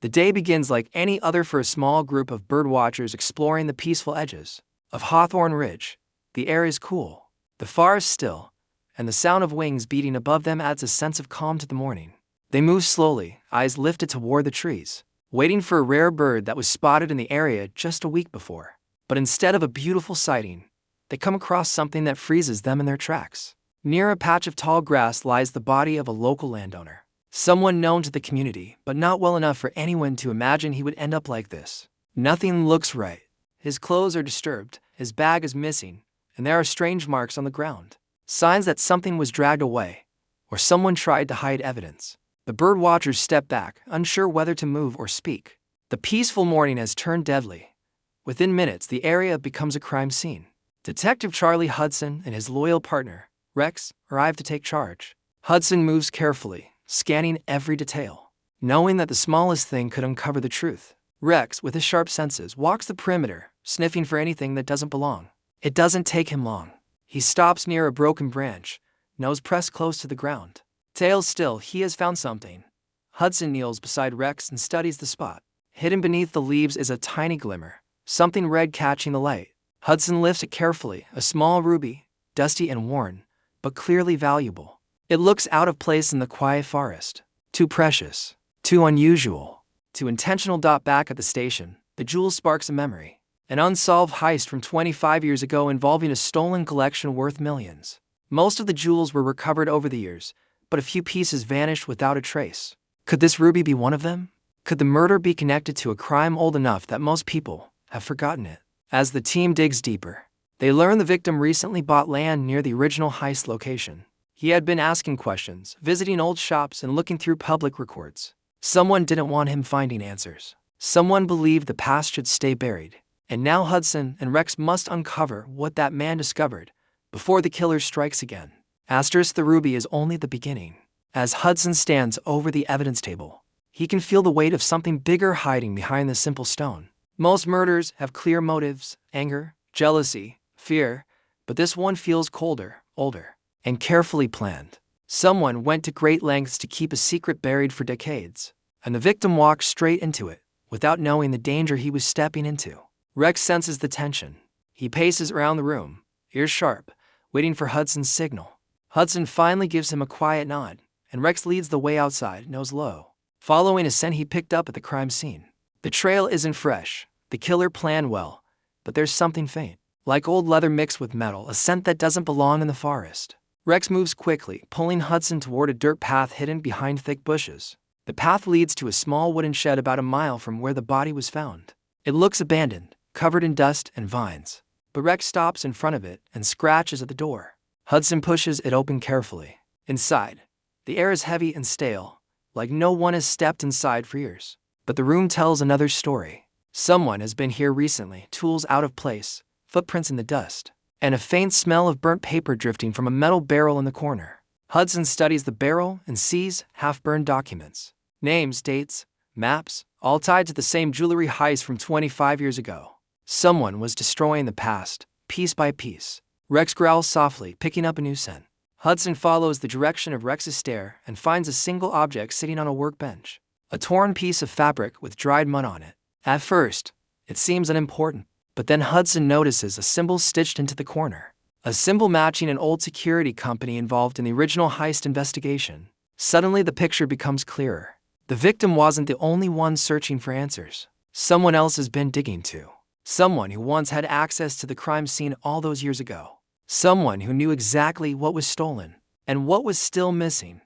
The day begins like any other for a small group of birdwatchers exploring the peaceful edges of Hawthorne Ridge. The air is cool, the forest still, and the sound of wings beating above them adds a sense of calm to the morning. They move slowly, eyes lifted toward the trees, waiting for a rare bird that was spotted in the area just a week before. But instead of a beautiful sighting, they come across something that freezes them in their tracks. Near a patch of tall grass lies the body of a local landowner. Someone known to the community, but not well enough for anyone to imagine he would end up like this. Nothing looks right. His clothes are disturbed, his bag is missing, and there are strange marks on the ground. Signs that something was dragged away, or someone tried to hide evidence. The birdwatchers step back, unsure whether to move or speak. The peaceful morning has turned deadly. Within minutes, the area becomes a crime scene. Detective Charlie Hudson and his loyal partner, Rex, arrive to take charge. Hudson moves carefully, scanning every detail, knowing that the smallest thing could uncover the truth. Rex, with his sharp senses, walks the perimeter, sniffing for anything that doesn't belong. It doesn't take him long. He stops near a broken branch, nose pressed close to the ground. Tail still, he has found something. Hudson kneels beside Rex and studies the spot. Hidden beneath the leaves is a tiny glimmer, something red catching the light. Hudson lifts it carefully, a small ruby, dusty and worn, but clearly valuable. It looks out of place in the quiet forest. Too precious, too unusual, too intentional. Back at the station, the jewel sparks a memory. An unsolved heist from 25 years ago involving a stolen collection worth millions. Most of the jewels were recovered over the years, but a few pieces vanished without a trace. Could this ruby be one of them? Could the murder be connected to a crime old enough that most people have forgotten it? As the team digs deeper, they learn the victim recently bought land near the original heist location. He had been asking questions, visiting old shops, and looking through public records. Someone didn't want him finding answers. Someone believed the past should stay buried. And now Hudson and Rex must uncover what that man discovered before the killer strikes again. The ruby is only the beginning. As Hudson stands over the evidence table, he can feel the weight of something bigger hiding behind the simple stone. Most murders have clear motives: anger, jealousy, fear, but this one feels colder, older, and carefully planned. Someone went to great lengths to keep a secret buried for decades, and the victim walked straight into it, without knowing the danger he was stepping into. Rex senses the tension. He paces around the room, ears sharp, waiting for Hudson's signal. Hudson finally gives him a quiet nod, and Rex leads the way outside, nose low, following a scent he picked up at the crime scene. The trail isn't fresh. The killer planned well, but there's something faint, like old leather mixed with metal, a scent that doesn't belong in the forest. Rex moves quickly, pulling Hudson toward a dirt path hidden behind thick bushes. The path leads to a small wooden shed about a mile from where the body was found. It looks abandoned, covered in dust and vines, but Rex stops in front of it and scratches at the door. Hudson pushes it open carefully. Inside, the air is heavy and stale, like no one has stepped inside for years. But the room tells another story. Someone has been here recently, tools out of place, footprints in the dust, and a faint smell of burnt paper drifting from a metal barrel in the corner. Hudson studies the barrel and sees half-burned documents. Names, dates, maps, all tied to the same jewelry heist from 25 years ago. Someone was destroying the past, piece by piece. Rex growls softly, picking up a new scent. Hudson follows the direction of Rex's stare and finds a single object sitting on a workbench. A torn piece of fabric with dried mud on it. At first, it seems unimportant, but then Hudson notices a symbol stitched into the corner. A symbol matching an old security company involved in the original heist investigation. Suddenly the picture becomes clearer. The victim wasn't the only one searching for answers. Someone else has been digging too. Someone who once had access to the crime scene all those years ago. Someone who knew exactly what was stolen and what was still missing.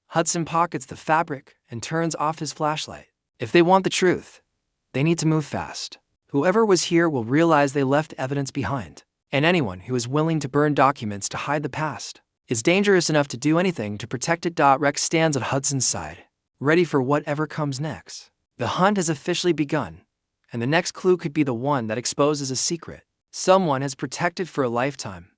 Hudson pockets the fabric and turns off his flashlight. If they want the truth, they need to move fast. Whoever was here will realize they left evidence behind, and anyone who is willing to burn documents to hide the past is dangerous enough to do anything to protect it. Rex stands at Hudson's side, ready for whatever comes next. The hunt has officially begun, and the next clue could be the one that exposes a secret someone has protected for a lifetime.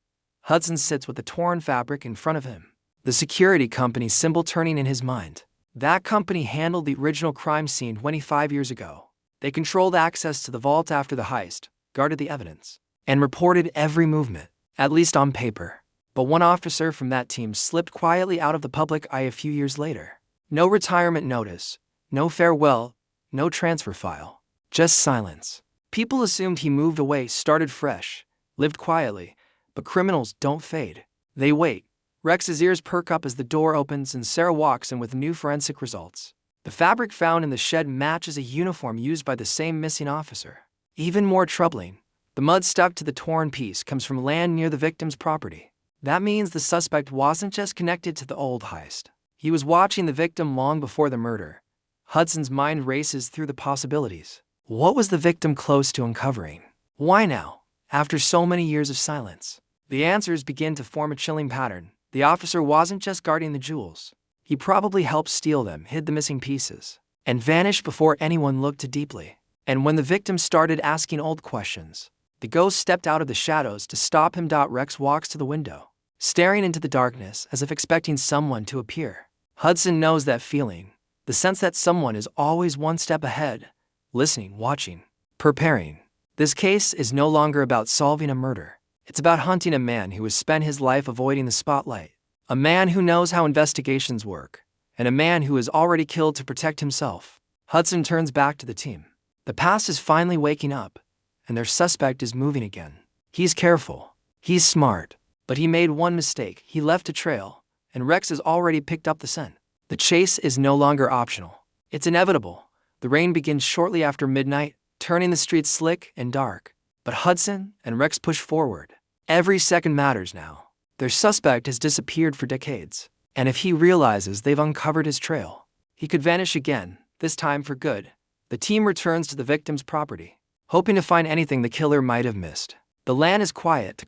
Hudson sits with the torn fabric in front of him, the security company's symbol turning in his mind. That company handled the original crime scene 25 years ago. They controlled access to the vault after the heist, guarded the evidence, and reported every movement, at least on paper. But one officer from that team slipped quietly out of the public eye a few years later. No retirement notice, no farewell, no transfer file. Just silence. People assumed he moved away, started fresh, lived quietly, but criminals don't fade. They wait. Rex's ears perk up as the door opens and Sarah walks in with new forensic results. The fabric found in the shed matches a uniform used by the same missing officer. Even more troubling, the mud stuck to the torn piece comes from land near the victim's property. That means the suspect wasn't just connected to the old heist. He was watching the victim long before the murder. Hudson's mind races through the possibilities. What was the victim close to uncovering? Why now, after so many years of silence? The answers begin to form a chilling pattern. The officer wasn't just guarding the jewels. He probably helped steal them, hid the missing pieces, and vanished before anyone looked too deeply. And when the victim started asking old questions, the ghost stepped out of the shadows to stop him. Rex walks to the window, staring into the darkness as if expecting someone to appear. Hudson knows that feeling, the sense that someone is always one step ahead, listening, watching, preparing. This case is no longer about solving a murder. It's about hunting a man who has spent his life avoiding the spotlight. A man who knows how investigations work, and a man who has already killed to protect himself. Hudson turns back to the team. The past is finally waking up, and their suspect is moving again. He's careful. He's smart. But he made one mistake. He left a trail, and Rex has already picked up the scent. The chase is no longer optional. It's inevitable. The rain begins shortly after midnight, turning the streets slick and dark. But Hudson and Rex push forward. Every second matters now. Their suspect has disappeared for decades, and if he realizes they've uncovered his trail, he could vanish again, this time for good. The team returns to the victim's property, hoping to find anything the killer might have missed. The land is quiet,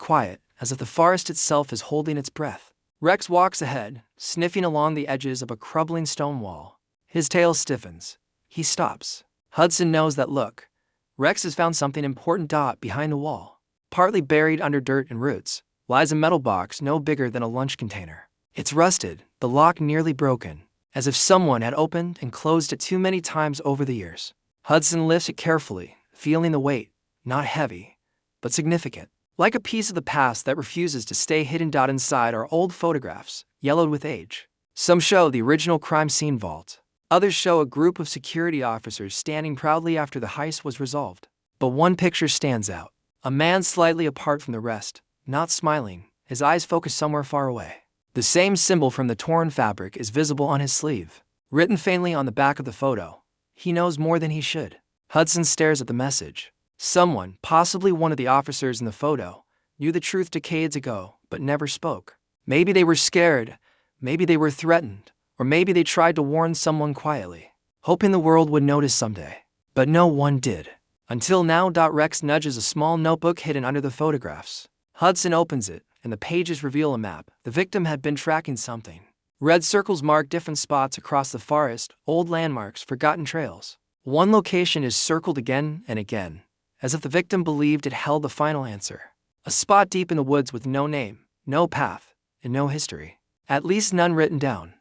as if the forest itself is holding its breath. Rex walks ahead, sniffing along the edges of a crumbling stone wall. His tail stiffens. He stops. Hudson knows that look. Rex has found something important. Behind the wall, partly buried under dirt and roots, lies a metal box no bigger than a lunch container. It's rusted, the lock nearly broken, as if someone had opened and closed it too many times over the years. Hudson lifts it carefully, feeling the weight, not heavy, but significant. Like a piece of the past that refuses to stay hidden. Inside are old photographs, yellowed with age. Some show the original crime scene vault. Others show a group of security officers standing proudly after the heist was resolved. But one picture stands out. A man slightly apart from the rest, not smiling, his eyes focused somewhere far away. The same symbol from the torn fabric is visible on his sleeve, written faintly on the back of the photo. He knows more than he should. Hudson stares at the message. Someone, possibly one of the officers in the photo, knew the truth decades ago, but never spoke. Maybe they were scared, maybe they were threatened, or maybe they tried to warn someone quietly, hoping the world would notice someday. But no one did. Until now. Rex nudges a small notebook hidden under the photographs. Hudson opens it, and the pages reveal a map. The victim had been tracking something. Red circles mark different spots across the forest, old landmarks, forgotten trails. One location is circled again and again, as if the victim believed it held the final answer. A spot deep in the woods with no name, no path, and no history. At least none written down.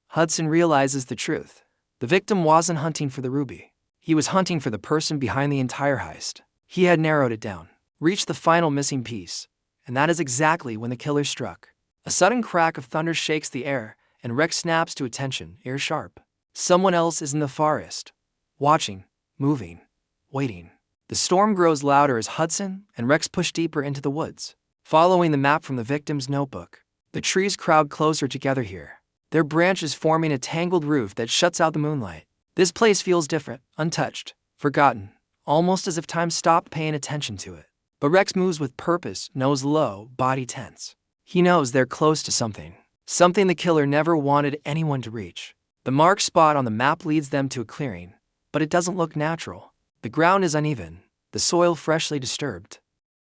Hudson realizes the truth. The victim wasn't hunting for the ruby. He was hunting for the person behind the entire heist. He had narrowed it down, reached the final missing piece, and that is exactly when the killer struck. A sudden crack of thunder shakes the air, and Rex snaps to attention, ear sharp. Someone else is in the forest, watching, moving, waiting. The storm grows louder as Hudson and Rex push deeper into the woods, following the map from the victim's notebook. The trees crowd closer together here, their branches forming a tangled roof that shuts out the moonlight. This place feels different, untouched, forgotten, almost as if time stopped paying attention to it. But Rex moves with purpose, nose low, body tense. He knows they're close to something the killer never wanted anyone to reach. The marked spot on the map leads them to a clearing, but it doesn't look natural. The ground is uneven, the soil freshly disturbed.